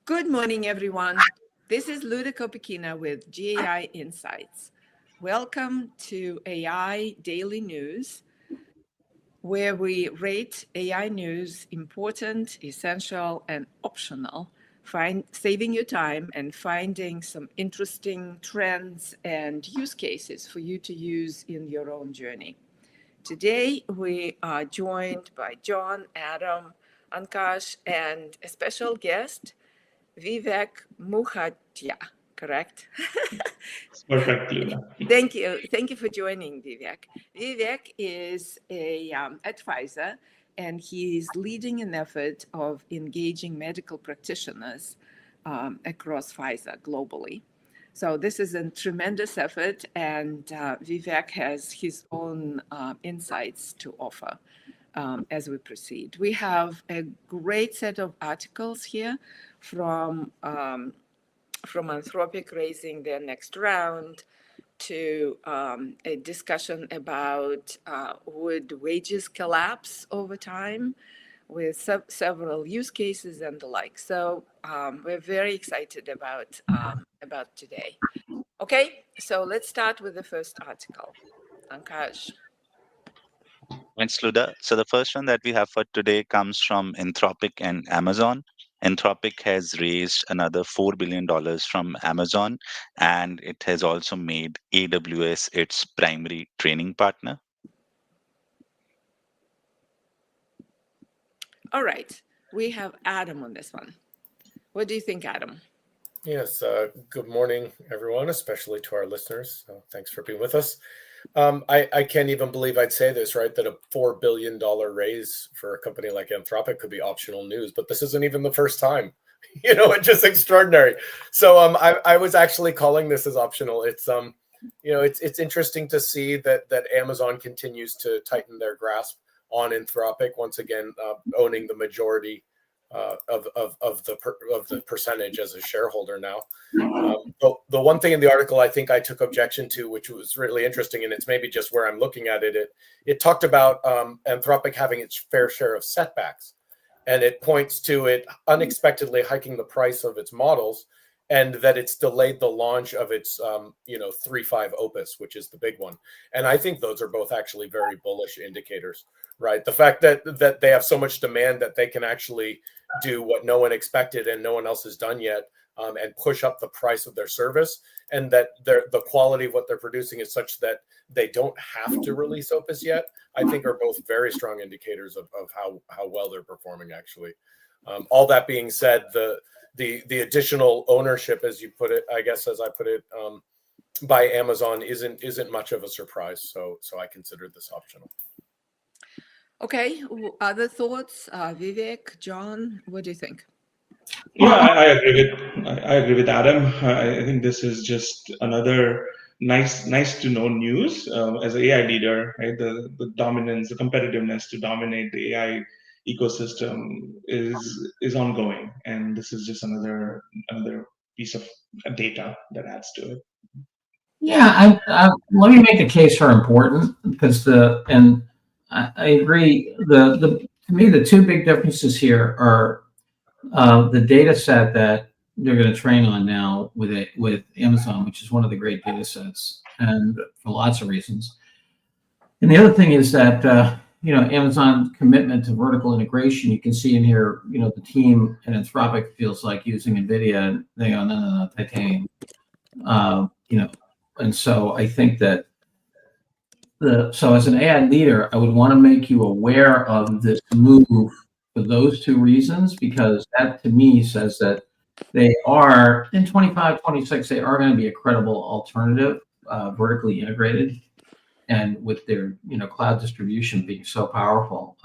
Good morning, everyone. This is Luda Kopikina with GAI Insights. Welcome to AI Daily News, where we rate AI news important, essential, and optional, saving you time and finding some interesting trends and use cases for you to use in your own journey. Today, we are joined by John, Adam, Ankash, and a special guest, Vivek Mukhatia, correct? Perfect, Luda. Thank you. Thank you for joining, Vivek. Vivek is a advisor, and he is leading an effort of engaging medical practitioners across Pfizer globally. So this is a tremendous effort, and Vivek has his own insights to offer as we proceed. We have a great set of articles here from Anthropic raising their next round to a discussion about would wages collapse over time with several use cases and the like. So we're very excited about today. Okay, so let's start with the first article. Ankash. Thanks, Luda. So the first one that we have for today comes from Anthropic and Amazon. Anthropic has raised another $4 billion from Amazon, and it has also made AWS its primary training partner. All right, we have Adam on this one. What do you think, Adam? Yes, good morning, everyone, especially to our listeners. Thanks for being with us. I can't even believe I'd say this, right? That a $4 billion raise for a company like Anthropic could be optional news, but this isn't even the first time. It's just extraordinary. So I was actually calling this as optional. It's it's interesting to see that Amazon continues to tighten their grasp on Anthropic, once again owning the majority of the percentage as a shareholder now. The one thing in the article I think I took objection to, which was really interesting, and it's maybe just where I'm looking at it, it talked about Anthropic having its fair share of setbacks, and it points to it unexpectedly hiking the price of its models, and that it's delayed the launch of its 3.5 Opus, which is the big one. And I think those are both actually very bullish indicators, right? The fact that they have so much demand that they can actually do what no one expected and no one else has done yet, and push up the price of their service, and that the quality of what they're producing is such that they don't have to release Opus yet, I think are both very strong indicators of how well they're performing, actually. All that being said, the additional ownership, as you put it, I guess as I put it, by Amazon isn't much of a surprise. So I consider this optional. Okay, other thoughts? Vivek, John, what do you think? Yeah, I agree with Adam. I think this is just another nice to know news as an AI leader, right? The dominance, the competitiveness to dominate the AI ecosystem is ongoing, and this is just another piece of data that adds to it. Yeah, let me make a case for important, because I agree. To me, the two big differences here are the data set that they're going to train on now with Amazon, which is one of the great data sets, and for lots of reasons. And the other thing is that Amazon's commitment to vertical integration. You can see in here, the team at Anthropic feels like using NVIDIA, and they go, no, titanium. And so I think that so as an AI leader, I would want to make you aware of this move for those two reasons, because that to me says that they are in 25, 26, they are going to be a credible alternative, vertically integrated, and with their cloud distribution being so powerful.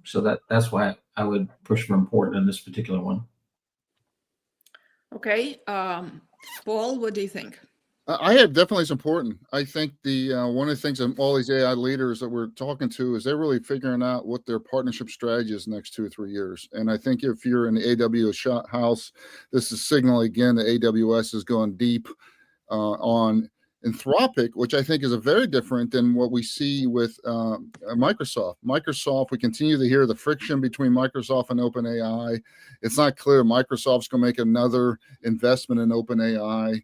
So that's why I would push for important in this particular one. Okay, Paul, what do you think? I have definitely it's important. I think one of the things that all these AI leaders that we're talking to is they're really figuring out what their partnership strategy is next 2 or 3 years. And I think if you're in the AWS house, this is signaling again that AWS is going deep on Anthropic, which I think is a very different than what we see with Microsoft. Microsoft, we continue to hear the friction between Microsoft and OpenAI. It's not clear Microsoft's going to make another investment in OpenAI.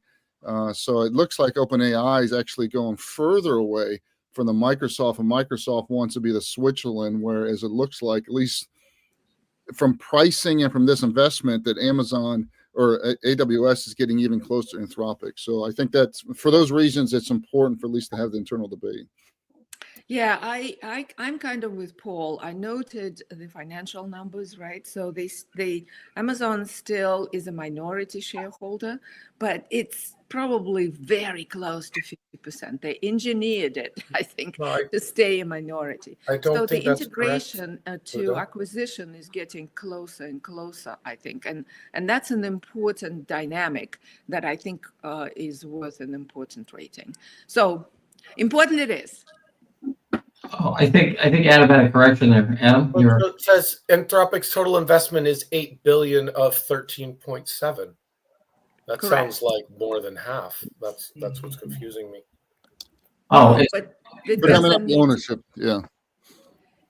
So it looks like OpenAI is actually going further away from the Microsoft, and Microsoft wants to be the Switzerland, whereas it looks like, at least from pricing and from this investment, that Amazon or AWS is getting even closer to Anthropic. So I think that's, for those reasons, it's important for at least to have the internal debate. Yeah, I'm kind of with Paul. I noted the financial numbers, right? So Amazon still is a minority shareholder, but it's probably very close to 50%. They engineered it, I think, No, to stay a minority. I don't So think the that's integration to Ludo. acquisition is getting closer and closer, I think, and that's an important dynamic that I think is worth an important rating. So important it is. Oh, I think Adam had a correction there. Adam, Well, you're it says Anthropic's total investment is 8 billion of 13.7. That Correct. sounds like more than half. That's what's confusing me. oh, But it But I mean, doesn't the need. ownership, yeah.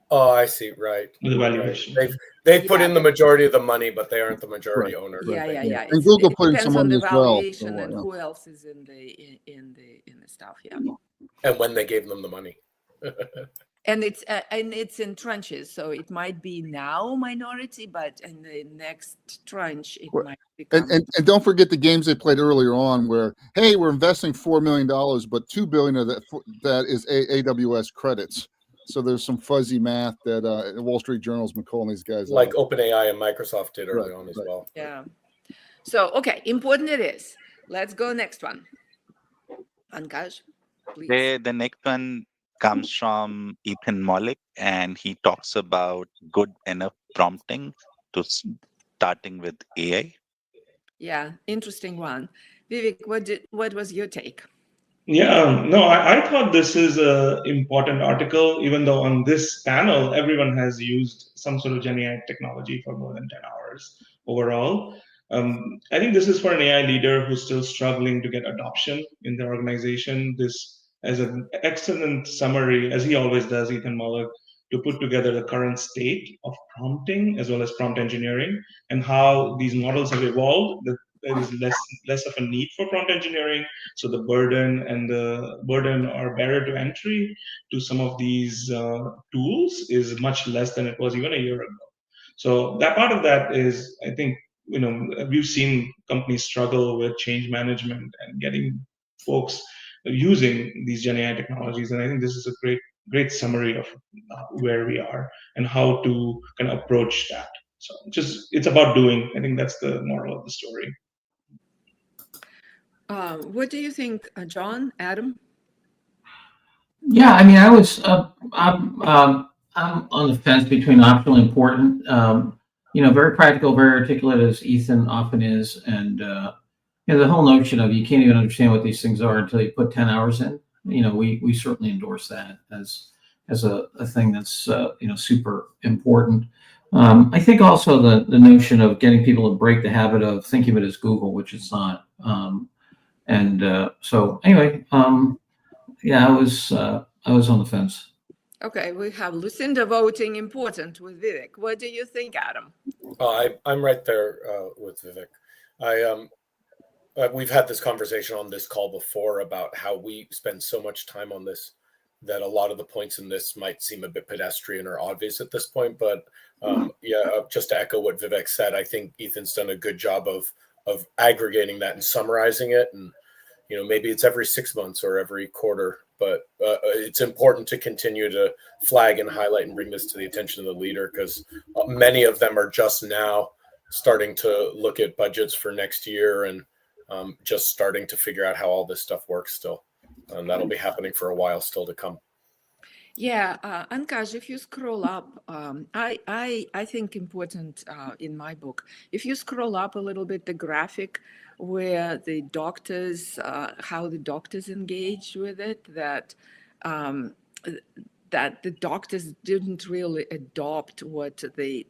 Oh, I see. Right. The valuation. Right. They've put Yeah. in the majority of the money, but they aren't the majority Right. owner. Yeah. And It's, Google it put in depends some on money the as well. valuation So, and yeah. who else is in the stuff. Yeah, And when they gave them the money. and it's in tranches, so it might be now minority, but in the next tranche it Well, might become. And don't forget the games they played earlier on, where, hey, we're investing $4 million, but $2 billion of that is AWS credits. So there's some fuzzy math that Wall Street Journal's been calling these guys Like out. OpenAI and Microsoft did early Right, on as right. well. Yeah. So okay, important it is. Let's go next one. Ankaj, please. The next one comes from Ethan Mollick, and he talks about good enough prompting to starting with AI. Yeah, interesting one. Vivek, what was your take? Yeah, no, I thought this is an important article, even though on this panel, everyone has used some sort of GenAI technology for more than 10 hours overall. I think this is for an AI leader who's still struggling to get adoption in their organization. This as an excellent summary, as he always does, Ethan Mollick, to put together the current state of prompting as well as prompt engineering and how these models have evolved. That there is less of a need for prompt engineering, so the burden or barrier to entry to some of these tools is much less than it was even a year ago. So that part of that is, I think, we've seen companies struggle with change management and getting folks using these Gen AI technologies, and I think this is a great summary of where we are and how to kind of approach that. So it's about doing. I think that's the moral of the story. What do you think, John, Adam? yeah. I mean, I'm on the fence between optional and important. Very practical, very articulate as Ethan often is, and the whole notion of you can't even understand what these things are until you put 10 hours in. We certainly endorse that as a thing that's super important. I think also the notion of getting people to break the habit of thinking of it as Google, which it's not. So anyway, yeah, I was on the fence. Okay, we have Lucinda voting important with Vivek. What do you think, Adam? I'm right there with Vivek. We've had this conversation on this call before about how we spend so much time on this that a lot of the points in this might seem a bit pedestrian or obvious at this point. But just to echo what Vivek said, I think Ethan's done a good job of aggregating that and summarizing it. And maybe it's every 6 months or every quarter, but it's important to continue to flag and highlight and bring this to the attention of the leader, because many of them are just now starting to look at budgets for next year and just starting to figure out how all this stuff works still. And that'll be happening for a while still to come. Yeah, Ankaj, if you scroll up, I think important in my book, if you scroll up a little bit, the graphic where the doctors, how the doctors engage with it, that that the doctors didn't really adopt what the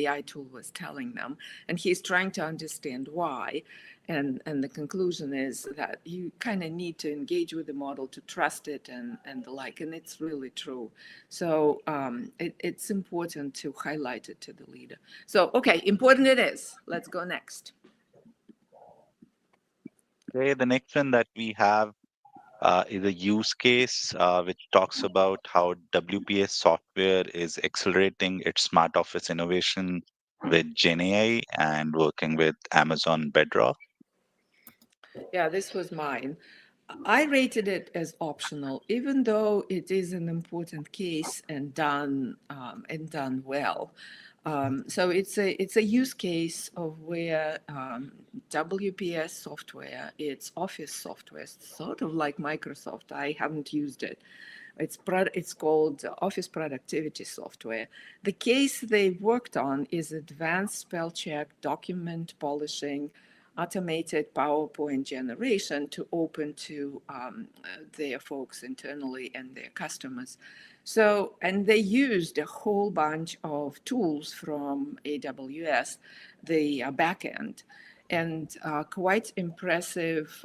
AI tool was telling them. And he's trying to understand why. And the conclusion is that you kind of need to engage with the model to trust it and the like. And it's really true. So it's important to highlight it to the leader. So, okay, important it is. Let's go next. Okay, the next one that we have is a use case which talks about how WPS software is accelerating its smart office innovation with GenAI and working with Amazon Bedrock. Yeah, this was mine. I rated it as optional, even though it is an important case and done well. So it's a use case of where WPS software, it's Office software, sort of like Microsoft. I haven't used it. It's called Office Productivity Software. The case they worked on is advanced spell check, document polishing, automated PowerPoint generation to open to their folks internally and their customers. So, and they used a whole bunch of tools from AWS, the backend, and quite impressive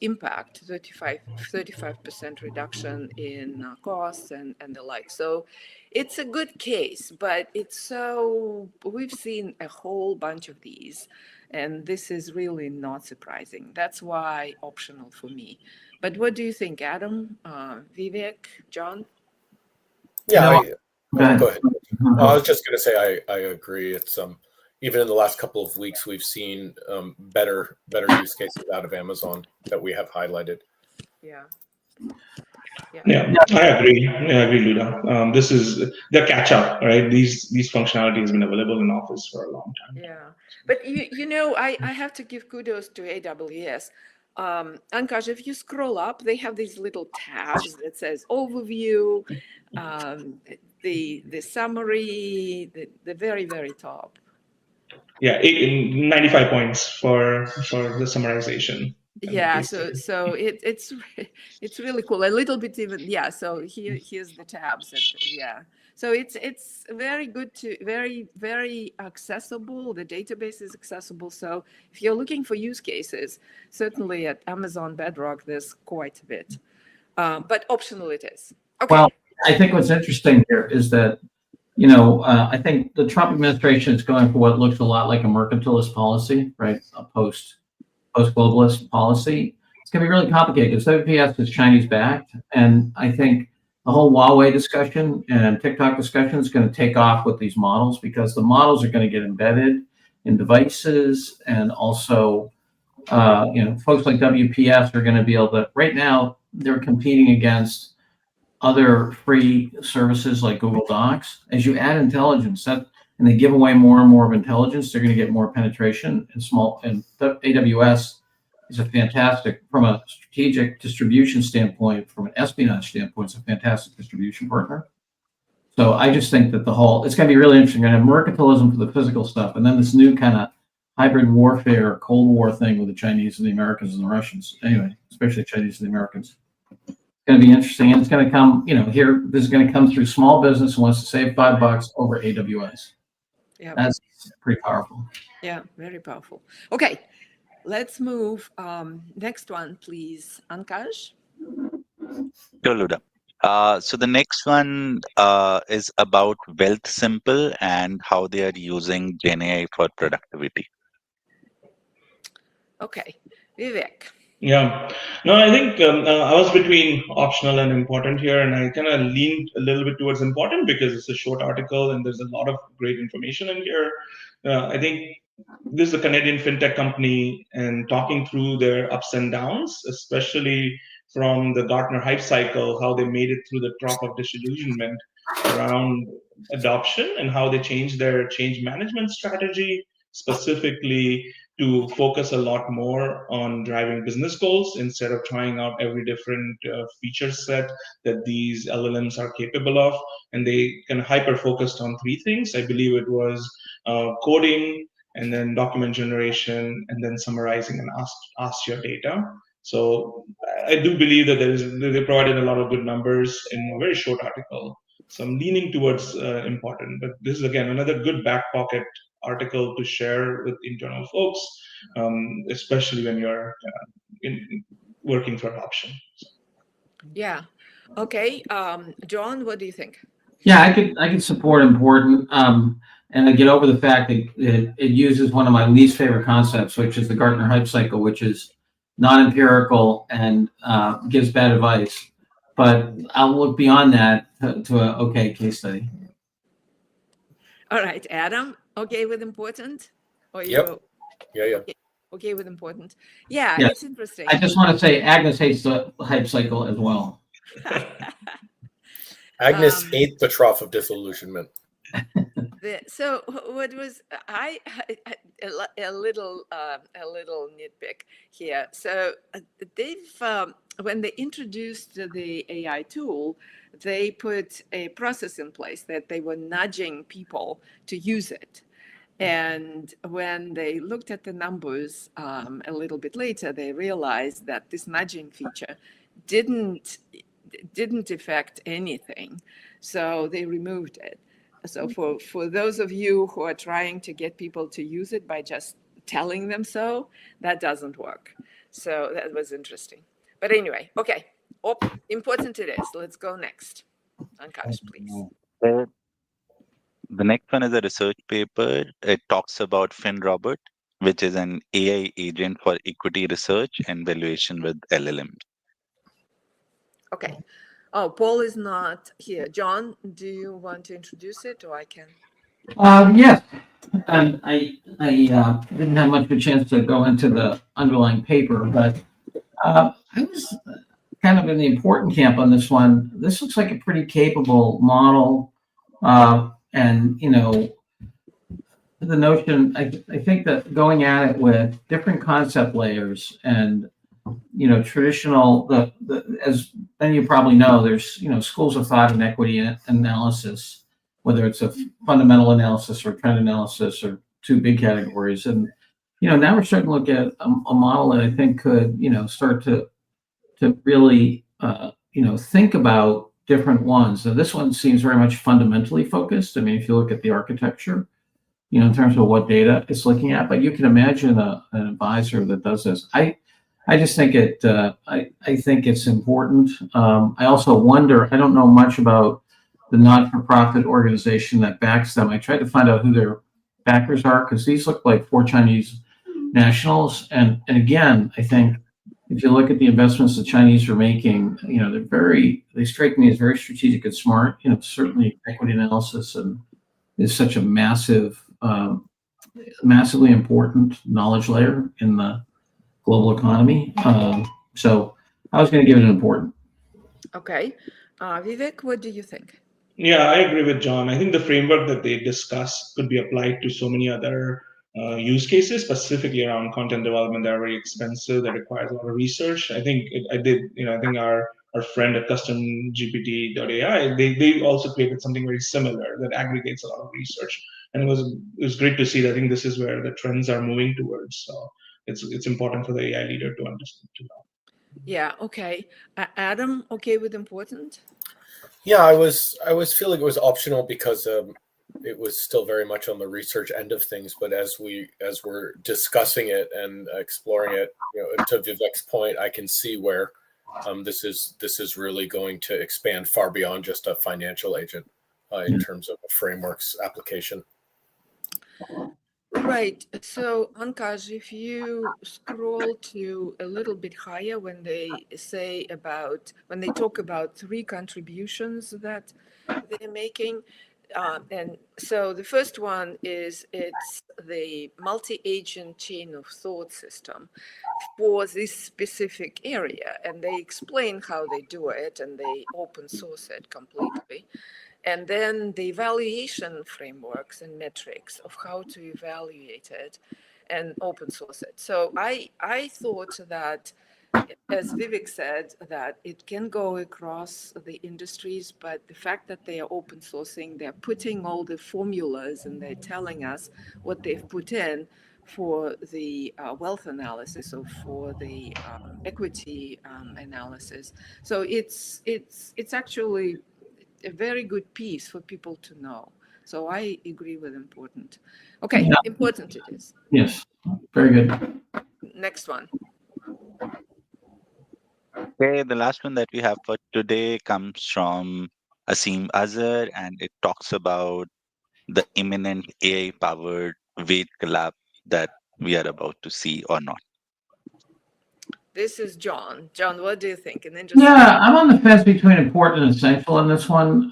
impact, 35% reduction in costs and the like. So it's a good case, but we've seen a whole bunch of these, and this is really not surprising. That's why optional for me. But what do you think, Adam, Vivek, John? Yeah, Go ahead. go ahead. I was just going to say I agree. It's even in the last couple of weeks we've seen better use cases out of Amazon that we have highlighted. Yeah. Yeah, I agree. Luda. This is the catch up, right? These functionality has been available in Office for a long time. Yeah, but I have to give kudos to AWS. Ankash, if you scroll up, they have these little tabs that says overview, the summary, the very, very top. Yeah, 95 points for the summarization. Yeah, so it's really cool. A little bit even, yeah. So here's the tabs. Yeah. So it's very good to very accessible. The database is accessible. So if you're looking for use cases, certainly at Amazon Bedrock, there's quite a bit. But optional it is. Okay. Well, I think what's interesting here is that, I think the Trump administration is going for what looks a lot like a mercantilist policy, right? A post-globalist policy. It's going to be really complicated because WPS is Chinese backed. And I think the whole Huawei discussion and TikTok discussion is going to take off with these models because the models are going to get embedded in devices. And also, folks like WPS are going to be able to, right now, they're competing against other free services like Google Docs. As you add intelligence, and they give away more and more of intelligence, they're going to get more penetration. And AWS is a fantastic, from a strategic distribution standpoint, from an espionage standpoint, it's a fantastic distribution partner. So I just think that it's going to be really interesting. We're going to have mercantilism for the physical stuff, and then this new kind of hybrid warfare, Cold War thing with the Chinese and the Americans and the Russians. Anyway, especially the Chinese and the Americans. Going to be interesting, and it's going to come. This is going to come through small business who wants to save $5 over AWS. Yeah, that's pretty powerful. Yeah, very powerful. Okay, let's move. Next one, please, Ankash. Sure, Luda. So the next one is about Wealth Simple and how they are using GenAI for productivity. Okay, Vivek. Yeah, no, I think I was between optional and important here, and I kind of leaned a little bit towards important because it's a short article and there's a lot of great information in here. I think this is a Canadian fintech company and talking through their ups and downs, especially from the Gartner hype cycle, how they made it through the trough of disillusionment around adoption and how they changed their change management strategy, specifically to focus a lot more on driving business goals instead of trying out every different feature set that these LLMs are capable of. And they kind of hyper focused on three things. I believe it was coding, and then document generation, and then summarizing and ask your data. So I do believe that they provided a lot of good numbers in a very short article. So I'm leaning towards important. But this is again another good back pocket article to share with internal folks, especially when you're working for adoption. Yeah. Okay. John, what do you think? Yeah, I could support important, and I get over the fact that it uses one of my least favorite concepts, which is the Gartner hype cycle, which is non-empirical and gives bad advice. But I'll look beyond that to a okay case study. All right, Adam. Okay with important? Or Yep. Yeah. okay with important? Yeah, Yeah. it's interesting. I just want to say Agnes hates the hype cycle as well. Agnes ate the trough of disillusionment. So what was a little nitpick here. So they've when they introduced the AI tool, they put a process in place that they were nudging people to use it. And when they looked at the numbers a little bit later, they realized that this nudging feature didn't affect anything. So they removed it. So for those of you who are trying to get people to use it by just telling them so, that doesn't work. So that was interesting. But anyway, okay. Important it is. Let's go next. Ankash, please. The next one is a research paper. It talks about FinRobot, which is an AI agent for equity research and valuation with LLM. Okay. Oh, Paul is not here. John, do you want to introduce it, or I can? Yes, and I didn't have much of a chance to go into the underlying paper, but I was kind of in the important camp on this one. This looks like a pretty capable model, and the notion. I think that going at it with different concept layers and traditional as then you probably know there's schools of thought in equity analysis, whether it's a fundamental analysis or trend analysis or two big categories. And now we're starting to look at a model that I think could start to really think about different ones. Now this one seems very much fundamentally focused. I mean, if you look at the architecture, in terms of what data it's looking at, but you can imagine an advisor that does this. I just think I think it's important. I also wonder. I don't know much about the not-for-profit organization that backs them. I tried to find out who their backers are because these look like 4 Chinese nationals. And again, I think if you look at the investments the Chinese are making, they strike me as very strategic and smart. Certainly equity analysis and is such a massively important knowledge layer in the global economy. So I was going to give it an important. Okay. Vivek, what do you think? Yeah, I agree with John. I think the framework that they discuss could be applied to so many other use cases, specifically around content development that are very expensive, that requires a lot of research. I think I think our friend at customgpt.ai, they also created something very similar that aggregates a lot of research. And it was great to see that. I think this is where the trends are moving towards. So it's important for the AI leader to understand to know. Yeah, okay. Adam, okay with important? Yeah, I was feeling it was optional because it was still very much on the research end of things. But as we're discussing it and exploring it, to Vivek's point, I can see where this is really going to expand far beyond just a financial agent in terms of a framework's application. Right. So, Ankash, if you scroll to a little bit higher when they talk about 3 contributions that they're making. And so the first one is it's the multi-agent chain of thought system for this specific area. And they explain how they do it and they open source it completely. And then the evaluation frameworks and metrics of how to evaluate it and open source it. So I thought that, as Vivek said, that it can go across the industries, but the fact that they are open sourcing, they're putting all the formulas and they're telling us what they've put in, for the wealth analysis or for the equity analysis. So it's actually a very good piece for people to know. So I agree with important. Okay, Yeah. important it is. Yes, very good. Next one. Okay, the last one that we have for today comes from Asim Azhar, and it talks about the imminent AI-powered weight collapse that we are about to see or not. This is John. John, what do you think? An interesting. Yeah, I'm on the fence between important and essential in this one.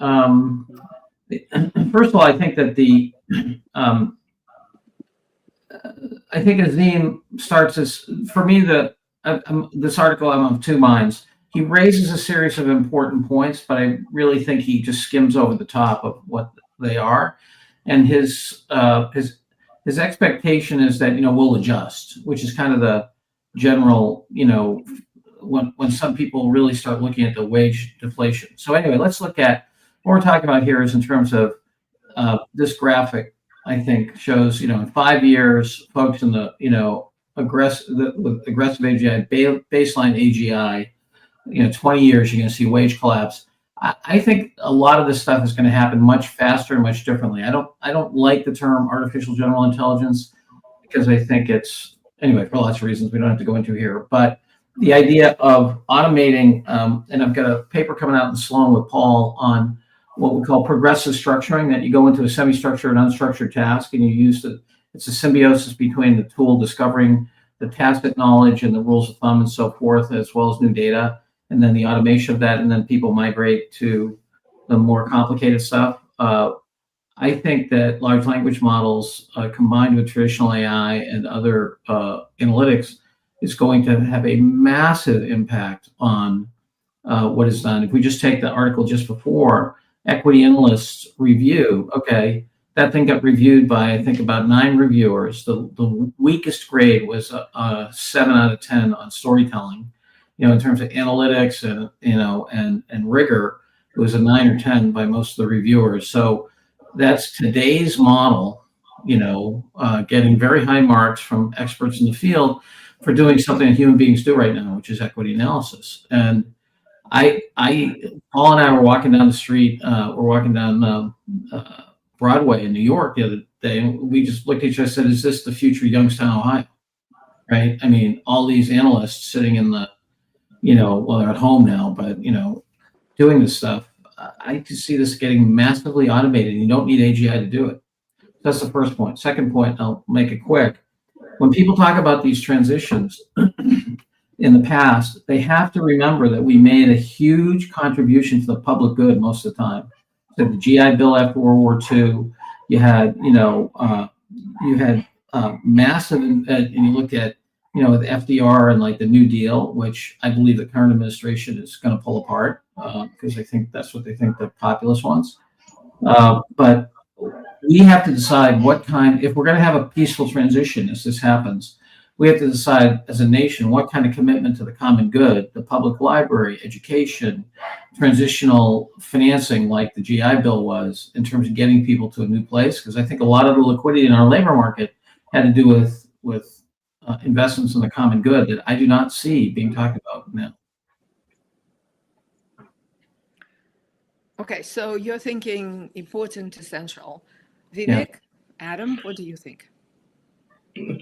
First of all, I think that I think Azim starts as, for me, this article, I'm of two minds. He raises a series of important points, but I really think he just skims over the top of what they are. And his expectation is that, we'll adjust, which is kind of the general, when some people really start looking at the wage deflation. So anyway, let's look at what we're talking about here is in terms of this graphic. I think shows, in 5 years, folks in the, with aggressive AGI, baseline AGI, 20 years, you're going to see wage collapse. I think a lot of this stuff is going to happen much faster and much differently. I don't like the term artificial general intelligence because I think it's, anyway, for lots of reasons we don't have to go into here, but the idea of automating, and I've got a paper coming out in Sloan with Paul on what we call progressive structuring, that you go into a semi-structured, unstructured task, and you use it's a symbiosis between the tool discovering the tacit knowledge and the rules of thumb and so forth, as well as new data, and then the automation of that, and then people migrate to the more complicated stuff. I think that large language models combined with traditional AI and other analytics is going to have a massive impact on what is done. If we just take the article just before, equity analysts review, okay, that thing got reviewed by, I think, about 9 reviewers. The weakest grade was a 7 out of 10 on storytelling. In terms of analytics and rigor, it was a 9 or 10 by most of the reviewers. So that's today's model, getting very high marks from experts in the field for doing something that human beings do right now, which is equity analysis. And Paul and I were walking down the street. We're walking down Broadway in New York the other day, and we just looked at each other and said, "Is this the future Youngstown, Ohio?" Right? I mean, all these analysts sitting in the, well, they're at home now, but doing this stuff. I can see this getting massively automated. You don't need AGI to do it. That's the first point. Second point, I'll make it quick. When people talk about these transitions in the past, they have to remember that we made a huge contribution to the public good most of the time. So the GI Bill after World War II, you had, massive, and you look at, with FDR and like the New Deal, which I believe the current administration is going to pull apart because I think that's what they think the populace wants. But we have to decide if we're going to have a peaceful transition as this happens, we have to decide as a nation what kind of commitment to the common good, the public library, education, transitional financing like the GI Bill was in terms of getting people to a new place. Because I think a lot of the liquidity in our labor market had to do with investments in the common good that I do not see being talked about now. Okay, so you're thinking important, essential. Vivek, Adam, what do you think?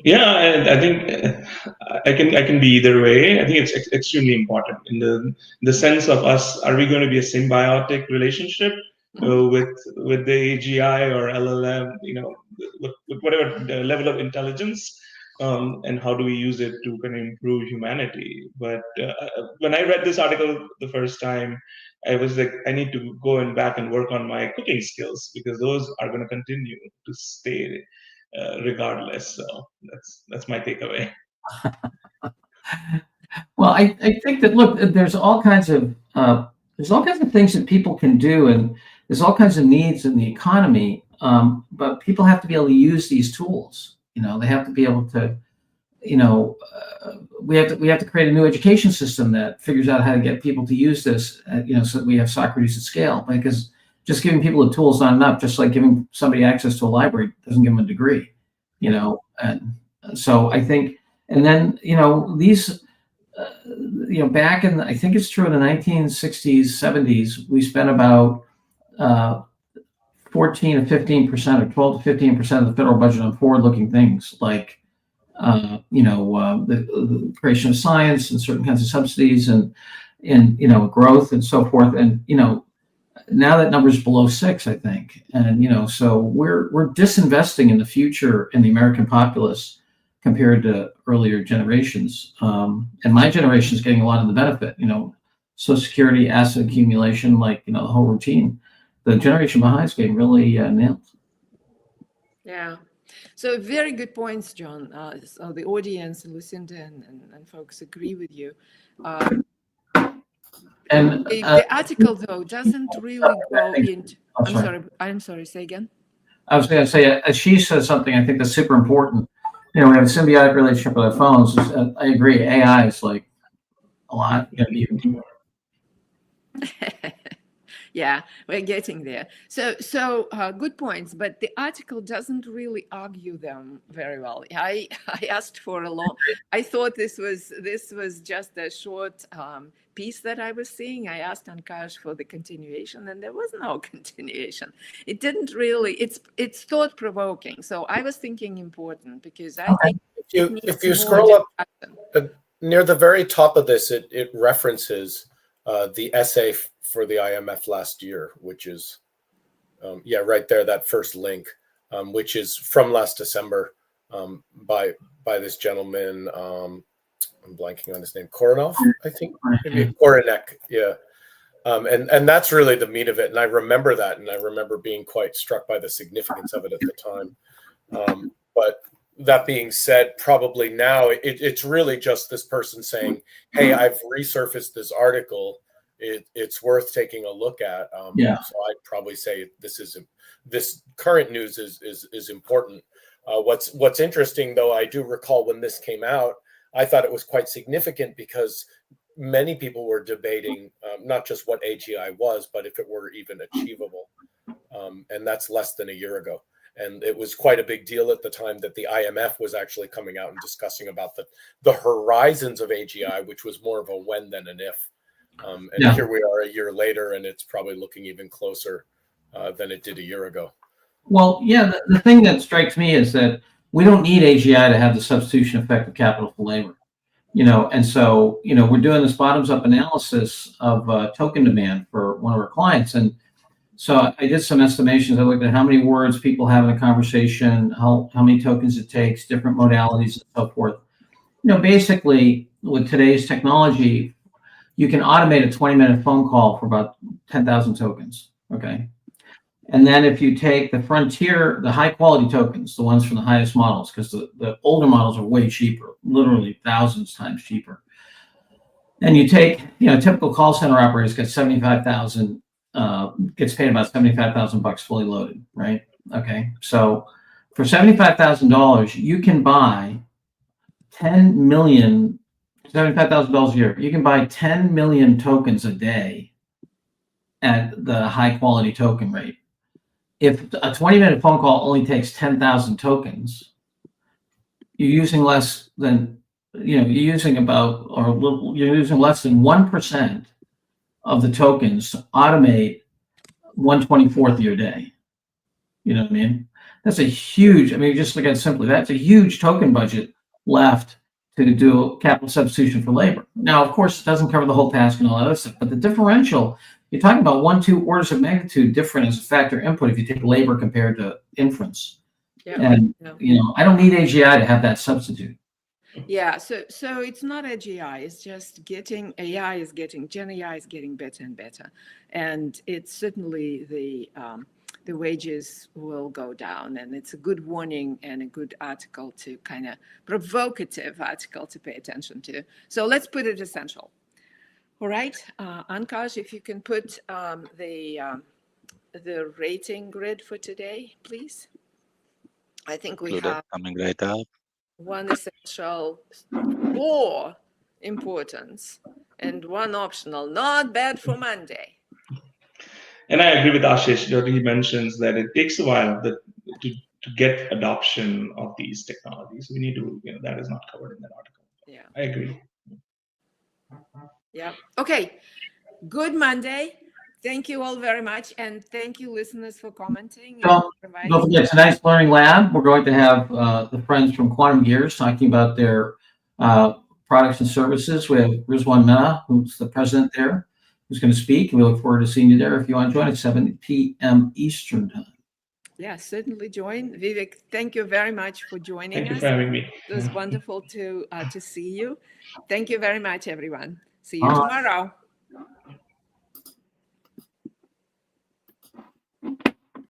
Yeah, I think I can be either way. I think it's extremely important in the sense of us. Are we going to be a symbiotic relationship with the AGI or LLM? With whatever the level of intelligence, and how do we use it to kind of improve humanity? But when I read this article the first time, I was like, I need to go back and work on my cooking skills because those are going to continue to stay. Regardless, so that's my takeaway. Well, I think that, look, there's all kinds of things that people can do, and there's all kinds of needs in the economy. But people have to be able to use these tools. They have to be able to. We have to create a new education system that figures out how to get people to use this. So that we have Socrates at scale. Because just giving people the tools is not enough. Just like giving somebody access to a library doesn't give them a degree. And So I think, and then, these, back in, I think it's true in the 1960s, 70s, we spent about 14 to 15% or 12 to 15% of the federal budget on forward-looking things like, the creation of science and certain kinds of subsidies and growth and so forth. And, now that number is below 6, I think. And, so we're disinvesting in the future in the American populace compared to earlier generations. And my generation is getting a lot of the benefit, Social Security, asset accumulation, like, the whole routine. The generation behind is getting really nailed. Yeah. So very good points, John. So the audience, Lucinda and folks agree with you. And the article, though, doesn't really go into... I'm sorry, say again. I was going to say, she says something I think that's super important. We have a symbiotic relationship with our phones. I agree. AI is like a lot. Yeah, we're getting there. So good points, but the article doesn't really argue them very well. I asked for a long. I thought this was just a short piece that I was seeing. I asked Ankash for the continuation, and there was no continuation. It didn't really. It's thought provoking. So I was thinking important because I think if you scroll up near the very top of this, it references the essay for the IMF last year, which is, right there, that first link, which is from last December by this gentleman. I'm blanking on his name, Koronov, I think, maybe Koronek, yeah. And that's really the meat of it. And I remember that, and I remember being quite struck by the significance of it at the time. But that being said, probably now it's really just this person saying, hey, I've resurfaced this article. It's worth taking a look at. So I'd probably say this current news is important. What's interesting, though, I do recall when this came out, I thought it was quite significant because many people were debating not just what AGI was, but if it were even achievable. And that's less than a year ago. And it was quite a big deal at the time that the IMF was actually coming out and discussing about the horizons of AGI, which was more of a when than an if. Here we are a year later, and it's probably looking even closer than it did a year ago. Well, yeah, the thing that strikes me is that we don't need AGI to have the substitution effect of capital for labor. And so, we're doing this bottoms-up analysis of token demand for one of our clients. And so I did some estimations. I looked at how many words people have in a conversation, how many tokens it takes, different modalities, and so forth. Basically, with today's technology, you can automate a 20-minute phone call for about 10,000 tokens, okay? And then if you take the frontier, the high-quality tokens, the ones from the highest models, because the older models are way cheaper, literally thousands times cheaper. And you take, typical call center operators get 75,000, gets paid about $75,000 fully loaded, right? Okay, so for $75,000, you can buy 10 million. $75,000 a year. You can buy 10 million tokens a day at the high quality token rate. If a 20-minute phone call only takes 10,000 tokens, you're using less than, you're using less than 1% of the tokens to automate 1/24th of your day. You know what I mean? That's a huge, just look at it simply, that's a huge token budget left to do capital substitution for labor. Now, of course, it doesn't cover the whole task and all that other stuff, but the differential, you're talking about 1-2 orders of magnitude different as a factor input if you take labor compared to inference. I don't need AGI to have that substitute. Yeah, so it's not AGI, it's just Gen AI is getting better and better. And it's certainly the wages will go down, and it's a good warning and a good article to kind of provocative article to pay attention to. So let's put it essential. All right, Ankash, if you can put the rating grid for today, please. I think we have coming right up. One essential, 4 importance, and 1 optional. Not bad for Monday. And I agree with Ashish. He mentions that it takes a while to to get adoption of these technologies. We need to, that is not covered in that article. Yeah. I agree. Yeah. Okay. Good Monday. Thank you all very much. And thank you, listeners, for commenting. And Don't forget, tonight's Learning Lab, we're going to have the friends from Quantum Gears talking about their products and services. We have Rizwan Mena, who's the president there, who's going to speak. We look forward to seeing you there if you want to join at 7 p.m. Eastern time. Yeah, certainly join. Vivek, thank you very much for joining us. Thank you for having me. It was wonderful to see you. Thank you very much, everyone. See you tomorrow.